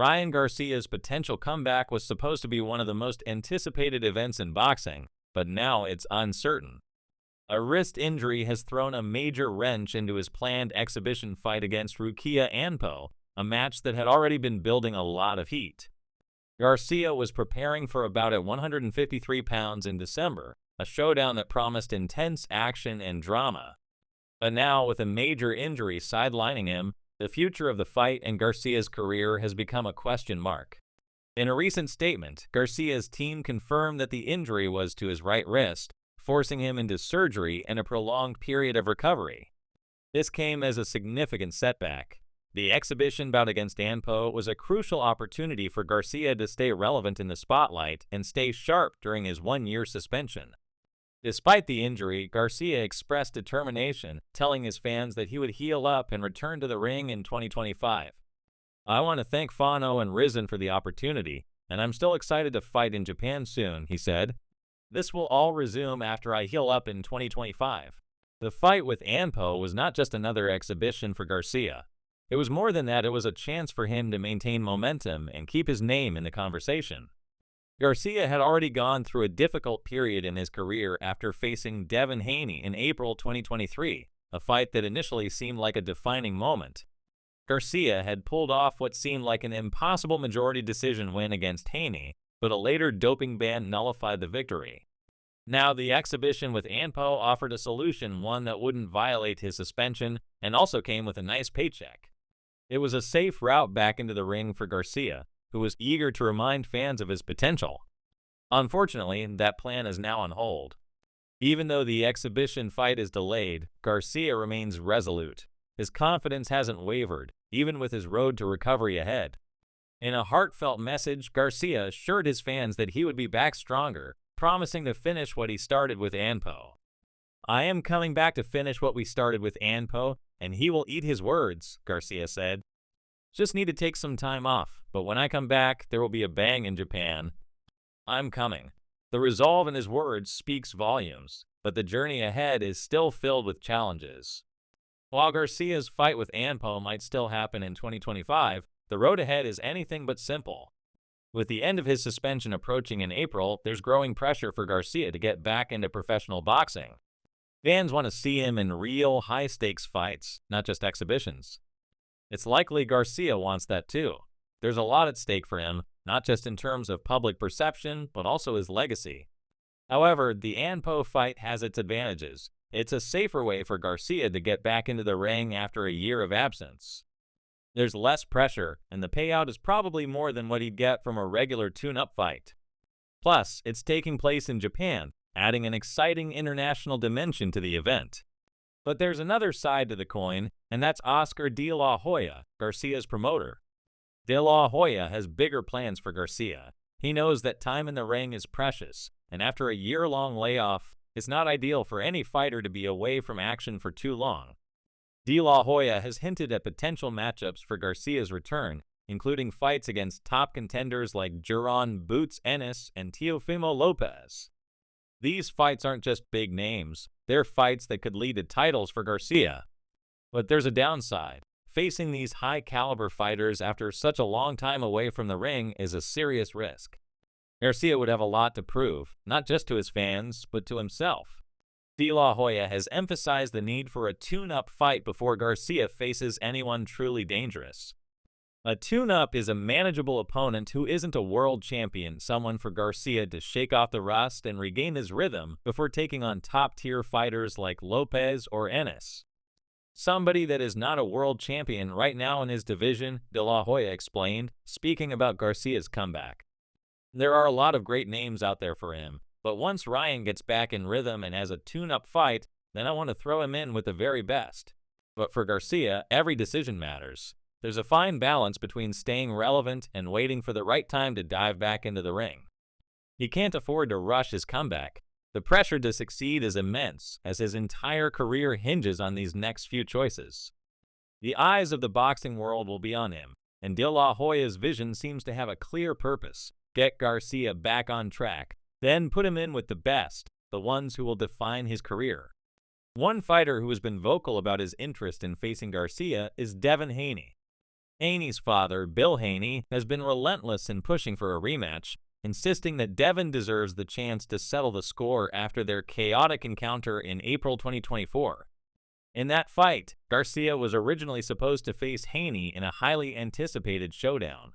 Ryan Garcia's potential comeback was supposed to be one of the most anticipated events in boxing, but now it's uncertain. A wrist injury has thrown a major wrench into his planned exhibition fight against Rukiya Anpo, a match that had already been building a lot of heat. Garcia was preparing for a bout at 153 pounds in December, a showdown that promised intense action and drama. But now, with a major injury sidelining him, the future of the fight and Garcia's career has become a question mark. In a recent statement, Garcia's team confirmed that the injury was to his right wrist, forcing him into surgery and a prolonged period of recovery. This came as a significant setback. The exhibition bout against Anpo was a crucial opportunity for Garcia to stay relevant in the spotlight and stay sharp during his one-year suspension. Despite the injury, Garcia expressed determination, telling his fans that he would heal up and return to the ring in 2025. "I want to thank Fano and Risen for the opportunity, and I'm still excited to fight in Japan soon," he said. "This will all resume after I heal up in 2025. The fight with Anpo was not just another exhibition for Garcia. It was more than that. It was a chance for him to maintain momentum and keep his name in the conversation. Garcia had already gone through a difficult period in his career after facing Haney in April 2023, a fight that initially seemed like a defining moment. Garcia had pulled off what seemed like an impossible majority decision win against Haney, but a later doping ban nullified the victory. Now, the exhibition with Anpo offered a solution, one that wouldn't violate his suspension and also came with a nice paycheck. It was a safe route back into the ring for Garcia, who was eager to remind fans of his potential. Unfortunately, that plan is now on hold. Even though the exhibition fight is delayed, Garcia remains resolute. His confidence hasn't wavered, even with his road to recovery ahead. In a heartfelt message, Garcia assured his fans that he would be back stronger, promising to finish what he started with Anpo. "I am coming back to finish what we started with Anpo, and he will eat his words," Garcia said. "Just need to take some time off, but when I come back, there will be a bang in Japan. I'm coming." The resolve in his words speaks volumes, but the journey ahead is still filled with challenges. While Garcia's fight with Anpo might still happen in 2025, the road ahead is anything but simple. With the end of his suspension approaching in April, there's growing pressure for Garcia to get back into professional boxing. Fans want to see him in real, high-stakes fights, not just exhibitions. It's likely Garcia wants that too. There's a lot at stake for him, not just in terms of public perception, but also his legacy. However, the Anpo fight has its advantages. It's a safer way for Garcia to get back into the ring after a year of absence. There's less pressure, and the payout is probably more than what he'd get from a regular tune-up fight. Plus, it's taking place in Japan, adding an exciting international dimension to the event. But there's another side to the coin, and that's Oscar De La Hoya, Garcia's promoter. De La Hoya has bigger plans for Garcia. He knows that time in the ring is precious, and after a year-long layoff, it's not ideal for any fighter to be away from action for too long. De La Hoya has hinted at potential matchups for Garcia's return, including fights against top contenders like Duran Boots Ennis and Teofimo Lopez. These fights aren't just big names, they're fights that could lead to titles for Garcia. But there's a downside. Facing these high-caliber fighters after such a long time away from the ring is a serious risk. Garcia would have a lot to prove, not just to his fans, but to himself. De La Hoya has emphasized the need for a tune-up fight before Garcia faces anyone truly dangerous. A tune-up is a manageable opponent who isn't a world champion, someone for Garcia to shake off the rust and regain his rhythm before taking on top-tier fighters like Lopez or Ennis. "Somebody that is not a world champion right now in his division," De La Hoya explained, speaking about Garcia's comeback. "There are a lot of great names out there for him, but once Ryan gets back in rhythm and has a tune-up fight, then I want to throw him in with the very best." But for Garcia, every decision matters. There's a fine balance between staying relevant and waiting for the right time to dive back into the ring. He can't afford to rush his comeback. The pressure to succeed is immense, as his entire career hinges on these next few choices. The eyes of the boxing world will be on him, and De La Hoya's vision seems to have a clear purpose: get Garcia back on track, then put him in with the best, the ones who will define his career. One fighter who has been vocal about his interest in facing Garcia is Haney. Haney's father, Bill Haney, has been relentless in pushing for a rematch, insisting that Devin deserves the chance to settle the score after their chaotic encounter in April 2024. In that fight, Garcia was originally supposed to face Haney in a highly anticipated showdown.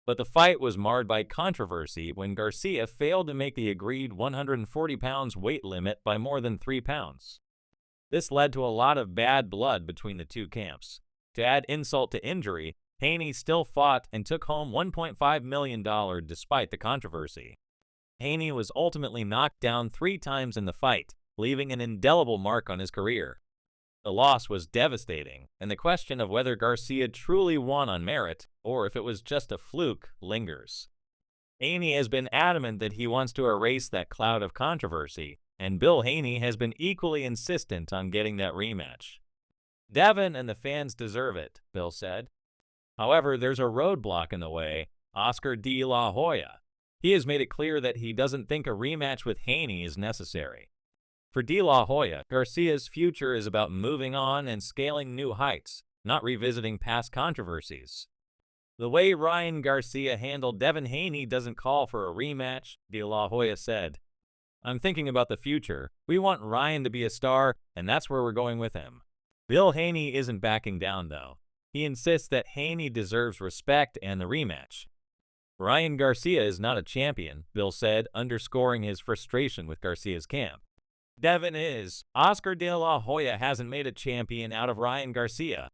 But the fight was marred by controversy when Garcia failed to make the agreed 140 pounds weight limit by more than 3 pounds. This led to a lot of bad blood between the two camps. To add insult to injury, Haney still fought and took home $1.5 million despite the controversy. Haney was ultimately knocked down 3 times in the fight, leaving an indelible mark on his career. The loss was devastating, and the question of whether Garcia truly won on merit or if it was just a fluke lingers. Haney has been adamant that he wants to erase that cloud of controversy, and Bill Haney has been equally insistent on getting that rematch. Devin and the fans deserve it, Bill said. However, there's a roadblock in the way: Oscar De La Hoya. He has made it clear that he doesn't think a rematch with Haney is necessary. For De La Hoya, Garcia's future is about moving on and scaling new heights, not revisiting past controversies. The way Ryan Garcia handled Devin Haney doesn't call for a rematch, De La Hoya said. I'm thinking about the future. We want Ryan to be a star, and that's where we're going with him. Bill Haney isn't backing down, though. He insists that Haney deserves respect and the rematch. Ryan Garcia is not a champion, Bill said, underscoring his frustration with Garcia's camp. Devin is. Oscar De La Hoya hasn't made a champion out of Ryan Garcia.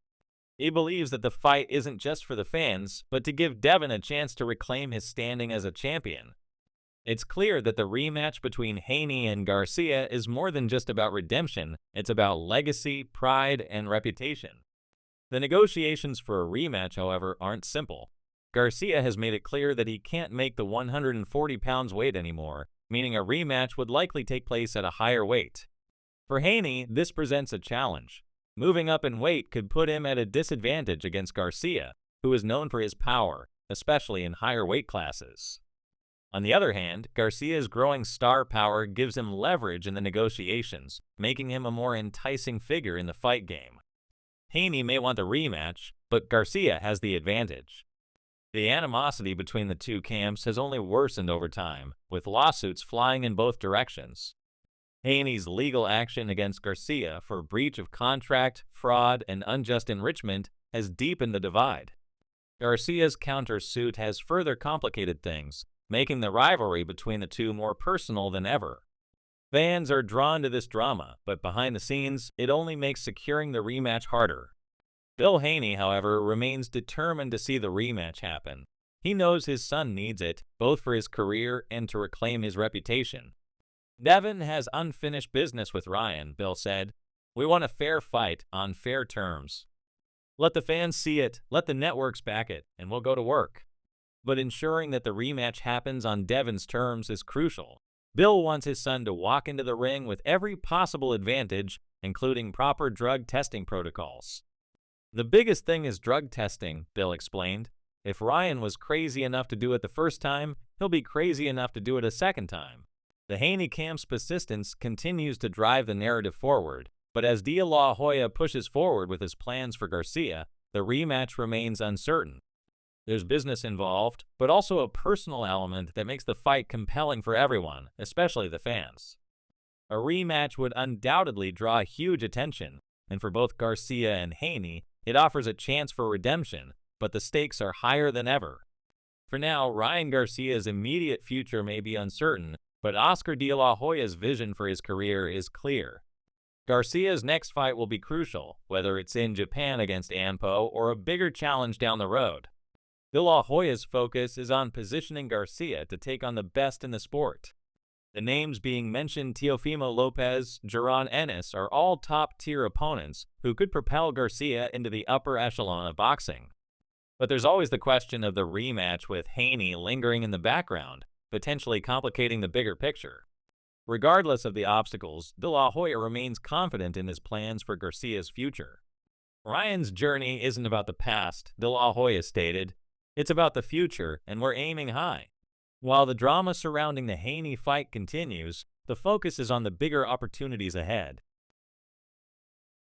He believes that the fight isn't just for the fans, but to give Devin a chance to reclaim his standing as a champion. It's clear that the rematch between Haney and Garcia is more than just about redemption. It's about legacy, pride, and reputation. The negotiations for a rematch, however, aren't simple. Garcia has made it clear that he can't make the 140 pounds weight anymore, meaning a rematch would likely take place at a higher weight. For Haney, this presents a challenge. Moving up in weight could put him at a disadvantage against Garcia, who is known for his power, especially in higher weight classes. On the other hand, Garcia's growing star power gives him leverage in the negotiations, making him a more enticing figure in the fight game. Haney may want the rematch, but Garcia has the advantage. The animosity between the two camps has only worsened over time, with lawsuits flying in both directions. Haney's legal action against Garcia for breach of contract, fraud, and unjust enrichment has deepened the divide. Garcia's countersuit has further complicated things, making the rivalry between the two more personal than ever. Fans are drawn to this drama, but behind the scenes, it only makes securing the rematch harder. Bill Haney, however, remains determined to see the rematch happen. He knows his son needs it, both for his career and to reclaim his reputation. Devin has unfinished business with Ryan, Bill said. We want a fair fight on fair terms. Let the fans see it, let the networks back it, and we'll go to work. But ensuring that the rematch happens on Devin's terms is crucial. Bill wants his son to walk into the ring with every possible advantage, including proper drug testing protocols. The biggest thing is drug testing, Bill explained. If Ryan was crazy enough to do it the first time, he'll be crazy enough to do it a second time. The Haney camp's persistence continues to drive the narrative forward, but as De La Hoya pushes forward with his plans for Garcia, the rematch remains uncertain. There's business involved, but also a personal element that makes the fight compelling for everyone, especially the fans. A rematch would undoubtedly draw huge attention, and for both Garcia and Haney, it offers a chance for redemption, but the stakes are higher than ever. For now, Ryan Garcia's immediate future may be uncertain, but Oscar De La Hoya's vision for his career is clear. Garcia's next fight will be crucial, whether it's in Japan against Anpo or a bigger challenge down the road. De La Hoya's focus is on positioning Garcia to take on the best in the sport. The names being mentioned, Teofimo Lopez, Jaron Ennis, are all top-tier opponents who could propel Garcia into the upper echelon of boxing. But there's always the question of the rematch with Haney lingering in the background, potentially complicating the bigger picture. Regardless of the obstacles, De La Hoya remains confident in his plans for Garcia's future. Ryan's journey isn't about the past, De La Hoya stated. It's about the future, and we're aiming high. While the drama surrounding the Haney fight continues, the focus is on the bigger opportunities ahead.